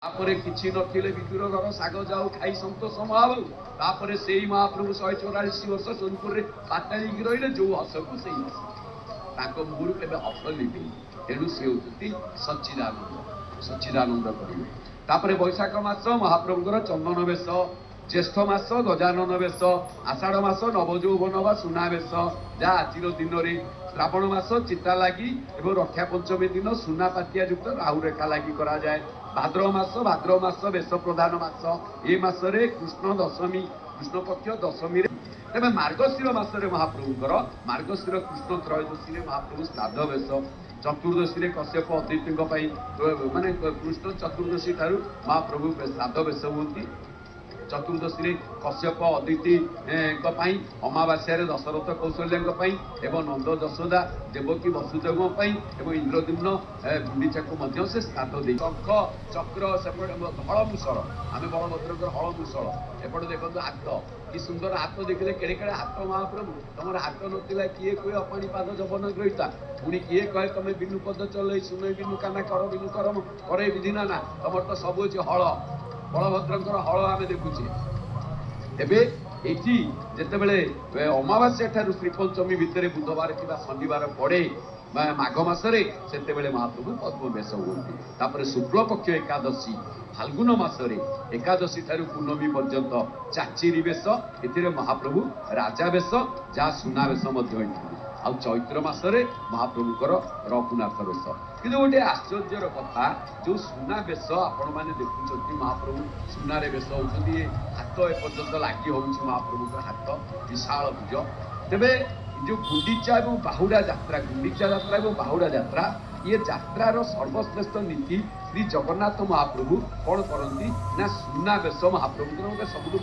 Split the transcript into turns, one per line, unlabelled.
तापर किसी नथिले विदुर घर शाग जाऊ खाई सतोष महाबू तापर से महाप्रभु 144 वर्ष सोनपुर में पाताली रही जो हस को से हस मुहर के हस लिपे तेणु सी होती सच्चिदानंद सच्चिदानंद करेंगे। तापर बैशाख मास महाप्रभुर चंदन बेश, ज्येष्ठ मास गजानन बेश, आषाढ़ मास नवजौवन बा सुना बेश जहाँ आज दिन में, श्रावण मास चिता लगी और रक्षा पंचमी दिन सुना पातिया युक्त राहु रेखा लगी करा जाए। भाद्रव मास बेश प्रधान मास ये मसरे कृष्ण दशमी कृष्ण पक्ष दशमी तेज मार्गशीर मसरे महाप्रभुंर मार्गशीर कृष्ण त्रयोदशी महाप्रभु श्राद्ध बेश, चतुर्दशी कश्यप अदिति माने कृष्ण चतुर्दशी ठारू महाप्रभु श्राद्ध बेश होती। चतुर्दशी कश्यप अदिति अमावास्या दशरथ कौशल्या एवं नंद जशोदा देवकी वसुदेव एवं इंद्रद्युम्न गुंडीचा को से श्राद्ध दे शंख चक्र सेपटे हलमूषल आम बलभद्र हलमूषल एपटे देखो हाथ कि सुंदर हाथ देखिले केड़े केड़े हाथ महाप्रभु तुम हाथ नथिला किए कहे अपाणी पाद जबन ग्रहिता पुणी किए कहे तुम बिनु पद चल सुन बिनु काना कर बिनु करम करे विधि ना तुम तो सब हल बलभद्र हल आम देखुचे। एवं जिते अमावास्या ठारू श्रीपंचमी भितर बुधवार कि शनिवार पड़े माघ मसरे से महाप्रभु पद्म बेश होती। शुक्ल पक्ष एकादशी फाल्गुन मसरे एकादशी ठारू पूर्णमी पर्यंत चाचिरी बेश ए महाप्रभु राजा बेश जहाँ सुना बेश आ चैत्र मसरे महाप्रभुकर रघुनाथ बेश। कि गोटे आश्चर्यर कथा जो सुना बेश आपण मैंने देखुं महाप्रभु सुनारे बेश होती हाथ एपर्यंत लगी हो महाप्रभुर हाथ विशाल भुज। तेरे जो गुंडीचा और बाहुड़ा यात्रा गुंडीचा यात्रा और बाहुड़ा यात्रा ये यात्रार सर्वश्रेष्ठ नीति श्री जगन्नाथ महाप्रभु कौन करती ना सुना बेश महाप्रभु गोटे सब